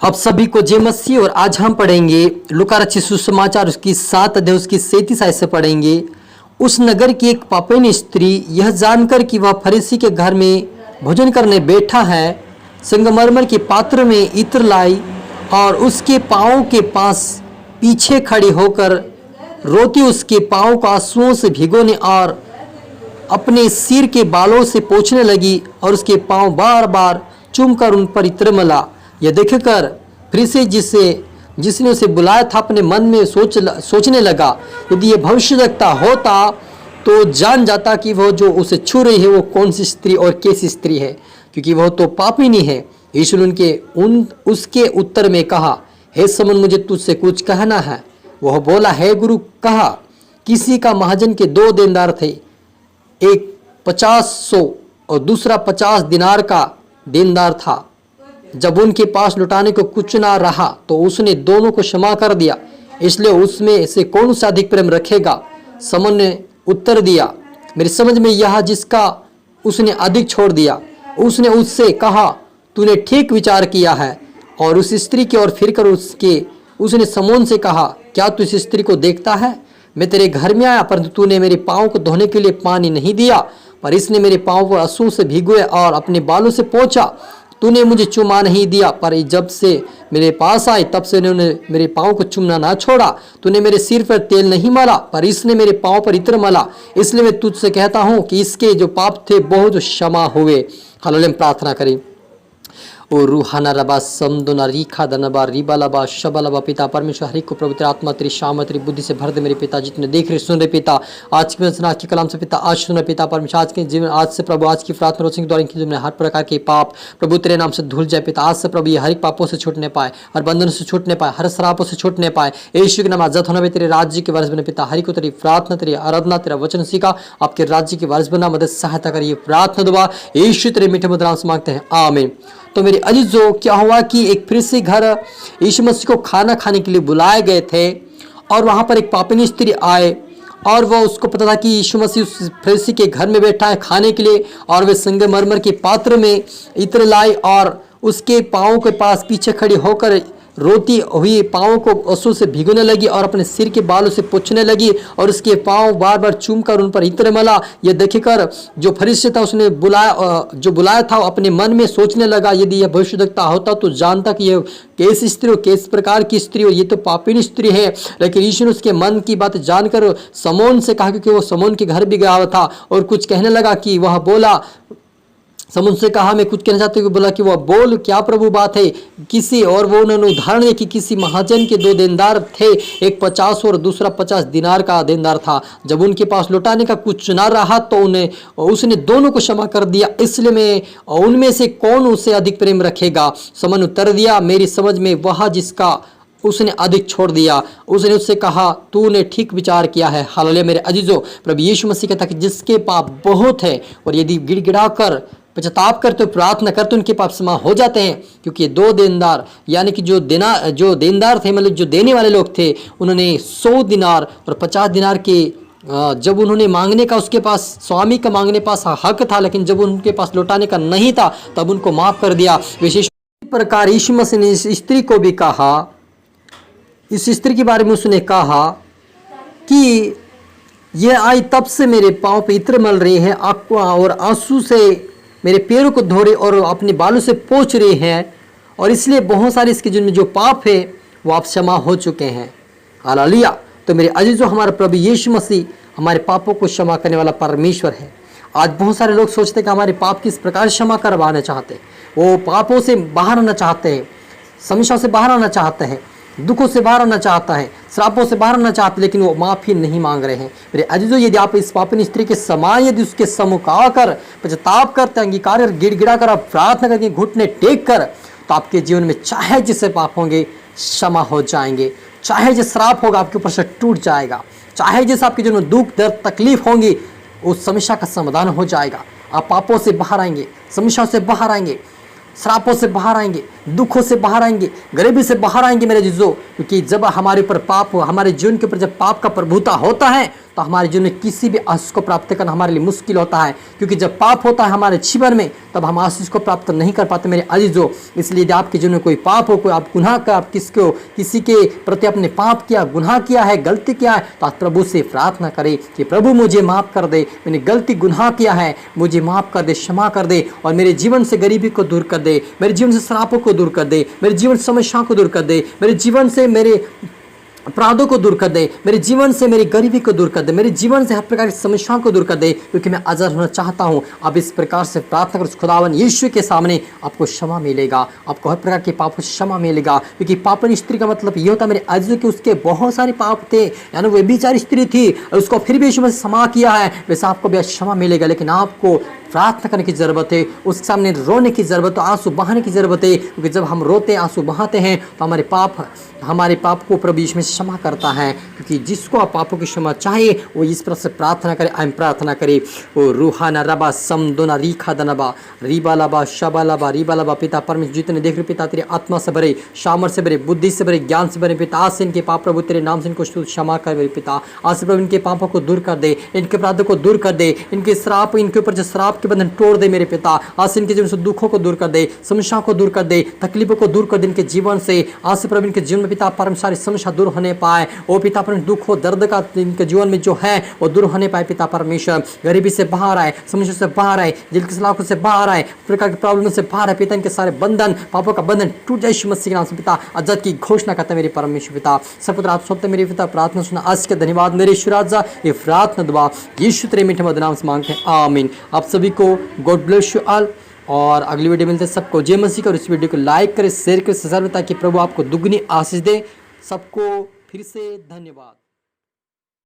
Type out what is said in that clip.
आप सभी को जय मसीह। और आज हम पढ़ेंगे लूका रचित सुसमाचार उसकी 7 अध्याय उसकी 37 आयत से पढ़ेंगे। उस नगर की एक पापीन स्त्री यह जानकर कि वह फरीसी के घर में भोजन करने बैठा है, संगमरमर के पात्र में इत्र लाई और उसके पाँव के पास पीछे खड़ी होकर रोती उसके पाँव को आंसुओं से भिगोने और अपने सिर के बालों से पोंछने लगी और उसके पाँव बार बार चूमकर उन पर इत्र मला। यह देखकर फरीसी जिसने उसे बुलाया था अपने मन में सोचने लगा, यदि यह भविष्यद्वक्ता होता तो जान जाता कि वह जो उसे छू रही है वो कौन सी स्त्री और कैसी स्त्री है, क्योंकि वह तो पापिनी है। यीशु ने उसके उत्तर में कहा, हे समन, मुझे तुझसे कुछ कहना है। वह बोला, हे गुरु। कहा, किसी का महाजन के 2 देनदार थे, एक 50 और दूसरा 50 दिनार का देनदार था। जब उनके पास लौटाने को कुछ ना रहा तो उसने दोनों को क्षमा कर दिया, इसलिए उसमें से कौन सा अधिक प्रेम रखेगा? समन ने उत्तर दिया, मेरी समझ में यह जिसका उसने अधिक छोड़ दिया। उसने उससे कहा, तूने ठीक विचार किया है। और उस स्त्री की ओर फिरकर उसने समोन से कहा, क्या तू इस स्त्री को देखता है? मैं तेरे घर में आया, परंतु तूने मेरे पाँव को धोने के लिए पानी नहीं दिया, पर इसने मेरे पाँव को आंसू से भिगोए और अपने बालों से पोंछा। तूने मुझे चुमा नहीं दिया, पर जब से मेरे पास आई तब से उन्होंने मेरे पाँव को चुमना ना छोड़ा। तूने मेरे सिर पर तेल नहीं मला, पर इसने मेरे पाँव पर इत्र मला। इसलिए मैं तुझसे कहता हूँ कि इसके जो पाप थे बहुत क्षमा हुए। हालेलुया। प्रार्थना करें। ओ रूहाना रबा समदुना रीखा दनबा रिबालबा शबलबा। पिता परमेश्वर, हरि को पवित्र आत्मा तेरी शाम तेरी बुद्धि से भर दे मेरे पिता, जितने देख रहे सुन रहे पिता, आज की वचन आज के कलाम से पिता आज सुन रहे पिता परमेश्वर, आज के जीवन आज से प्रभु आज की प्रार्थना रोशनी के द्वारा इनके जीवन में हर प्रकार के पाप प्रभु तेरे नाम से धुल जाए पिता। आज से प्रभु ये हर एक पापों से छूटने पाए, हर बंधन से छूटने पाए, हर शराबों से छूटने पाए। यीशु के नाम आजाद होना तेरे राज्य के वारिस बने पिता। हरि को तेरी प्रार्थना तेरी आराधना तेरा वचन सीखा, आपके राज्य के वारिस बना मदद सहायता करिए। प्रार्थना दुआ यीशु तेरे मीठे मधुर नाम से मांगते हैं, आमीन। तो मेरे अजीजों, क्या हुआ कि एक फरीसी घर यीशु मसीह को खाना खाने के लिए बुलाए गए थे और वहाँ पर एक पापिनी स्त्री आए और वह उसको पता था कि यीशु मसीह उस फरीसी के घर में बैठा है खाने के लिए, और वे संगमरमर के पात्र में इत्र लाई और उसके पाँव के पास पीछे खड़ी होकर रोती हुई पाँव को आंसू से भिगोने लगी और अपने सिर के बालों से पोंछने लगी और उसके पाँव बार बार चूमकर उन पर इत्र मला। यह देखकर जो फरीसी था उसने बुलाया था अपने मन में सोचने लगा, यदि यह भविष्यद्वक्ता होता तो जानता कि यह कैसी स्त्री हो, किस प्रकार की स्त्री हो, ये तो पापिनी स्त्री है। लेकिन यीशु ने उसके मन की बात जानकर समोन से कहा, क्योंकि वो समोन के घर भी गया हुआ था, और कुछ कहने लगा कि वह बोला, समून से कहा, मैं कुछ कहना चाहते हुए बोला कि वह बोल, क्या प्रभु बात है किसी। और वो उन्होंने उदाहरण दिया कि किसी महाजन के 2 देनदार थे, एक 50 और दूसरा 50 दिनार का देनदार था। जब उनके पास लौटाने का कुछ ना रहा तो उसने दोनों को क्षमा कर दिया, इसलिए मैं उनमें से कौन उसे अधिक प्रेम रखेगा? समन उत्तर दिया, मेरी समझ में वह जिसका उसने अधिक छोड़ दिया। उसने उससे कहा, तूने ठीक विचार किया है। हालेलुया। मेरे अजीजों, प्रभु यीशु मसीह कहता कि जिसके पाप बहुत है और यदि गिड़गिड़ा कर पश्चाताप करते प्रार्थना करते उनके पाप क्षमा हो जाते हैं, क्योंकि 2 देनदार यानी कि जो देनदार थे, मतलब जो देने वाले लोग थे, उन्होंने 100 दिनार और 50 दिनार के जब उन्होंने मांगने का उसके पास स्वामी का मांगने पास हक था, लेकिन जब उनके पास लौटाने का नहीं था तब उनको माफ कर दिया। विशेष प्रकार यीशु मसीह ने इस स्त्री को भी कहा, इस स्त्री के बारे में उसने कहा कि यह आई तब से मेरे पाँव पे इत्र मल रही है और आंसू से मेरे पैरों को धो रहे और अपने बालों से पोंछ रहे हैं, और इसलिए बहुत सारे इसके जिनमें जो पाप है वो आप क्षमा हो चुके हैं। हालेलुया। तो मेरे अजीजों, हमारा प्रभु यीशु मसीह हमारे पापों को क्षमा करने वाला परमेश्वर है। आज बहुत सारे लोग सोचते हैं कि हमारे पाप किस प्रकार क्षमा करवाना चाहते हैं, वो पापों से बाहर आना चाहते हैं, समस्या से बाहर आना चाहते हैं, दुखों से बाहर आना चाहता है, श्रापों से बाहर आना चाहते, लेकिन वो माफ़ी नहीं मांग रहे हैं। मेरे अजीजों, यदि आप इस पापिनी स्त्री के समान यदि उसके सम्मुख आकर पश्चाताप करते, अंगीकार और गिड़गिड़ा कर आप प्रार्थना करके घुटने टेक कर, तो आपके जीवन में चाहे जिससे पाप होंगे क्षमा हो जाएंगे, चाहे जिस श्राप होगा आपके ऊपर से टूट जाएगा, चाहे जिस आपके जीवन में दुख दर्द तकलीफ होंगी उस समस्या का समाधान हो जाएगा। आप पापों से बाहर आएंगे, समस्याओं से बाहर आएंगे, श्रापों से बाहर आएंगे, दुखों से बाहर आएंगे, गरीबी से बाहर आएंगे मेरे जीजो। क्योंकि जब हमारे ऊपर पाप, हमारे जीवन के ऊपर जब पाप का प्रभुता होता है तो हमारे जीवन में किसी भी आशीष को प्राप्त करना हमारे लिए मुश्किल होता है। क्योंकि जब पाप होता है हमारे जीवन में तब हम आशीष को प्राप्त नहीं कर पाते मेरे अजीजों। इसलिए यदि आपके जीवन में कोई पाप हो, कोई आप गुनाह का, आप किसी के प्रति आपने पाप किया, गुनाह किया है, गलती किया है, तो आज प्रभु से प्रार्थना करें कि प्रभु मुझे माफ़ कर दे, मैंने गलती गुनाह किया है, मुझे माफ़ कर दे, क्षमा कर दे और मेरे जीवन से गरीबी को दूर कर दे, मेरे जीवन से श्रापों को दूर कर दे, मेरे जीवन से समस्याओं को दूर कर दे, मेरे जीवन से मेरे अपराधों को दूर कर दे, मेरे जीवन से मेरी गरीबी को दूर कर दे, मेरे जीवन से हर प्रकार की समस्याओं को दूर कर दे, क्योंकि मैं आज़ाद होना चाहता हूँ। आप इस प्रकार से प्रार्थना करो, खुदावन यीशु के सामने आपको क्षमा मिलेगा, आपको हर प्रकार के पापों से क्षमा मिलेगा। क्योंकि पापन स्त्री का मतलब ये होता है मेरे अजीजों के उसके बहुत सारे पाप थे, यानी वो व्यभिचारी स्त्री थी, उसको फिर भी यीशु मसीह क्षमा किया है, वैसे आपको भी क्षमा मिलेगा। लेकिन आपको प्रार्थना करने की ज़रूरत है, उसके सामने रोने की ज़रूरत है, आंसू बहाने की ज़रूरत है। क्योंकि जब हम रोते आंसू बहाते हैं तो हमारे पाप को प्रभु यीशु मसीह क्षमा करता है। क्योंकि जिसको आप पापों की क्षमा चाहिए वो इस प्रकार से प्रार्थना करे, आइम प्रार्थना करे। ओ रूहाना रबा समदोना रीखा दनबा रीबा लबा शबा लबा रीबा लबा। पिता परमेश्वर जितने देख रहे पिता तेरे आत्मा से भरे, सामर से भरे, बुद्धि से भरे, ज्ञान से भरे पिता, आज से इनके पाप प्रभु तेरे नाम से इनको क्षमा कर मेरे पिता। आज से प्रभु इनके पापों को दूर कर दे, इनके अपराधों को दूर कर दे, इनके श्राप, इनके ऊपर जो श्राप के बंधन तोड़ दे मेरे पिता। आज से इनके जीवन से दुखों को दूर कर दे, समस्याओं को दूर कर दे, तकलीफों को दूर कर दे इनके जीवन से। आज से प्रभु इनके जीवन में पिता परम सारी समस्या दूर होने पाए। ओ पिता परमेश्वर दुख हो दर्द का इनके जीवन में जो है वो दूर होने पाए पिता परमेश्वर। गरीबी से बाहर आए, समस्या से बाहर आए, दिल की सलाखों से बाहर आए, प्रकार की प्रॉब्लम से बाहर आए पिता। इनके सारे बंधन, पापों का बंधन टूट जाए यीशु मसीह के नाम से पिता। आजाद की घोषणा करते मेरे परमेश्वर पिता। सपुत्र आप सोते मेरे पिता, प्रार्थना सुना आज के धन्यवाद मेरे ईश्वर राजा। ये प्रार्थना दुआ यीशु तेरे मीठे मधुर नाम से मांगते हैं, आमीन। आप सभी को गॉड ब्लेस यू ऑल। और अगली वीडियो मिलते हैं सबको जय मसीह का। और इस वीडियो को लाइक करें, शेयर करें, सब्सक्राइब करें ताकि प्रभु आपको दुगनी आशीष दे। सबको फिर से धन्यवाद।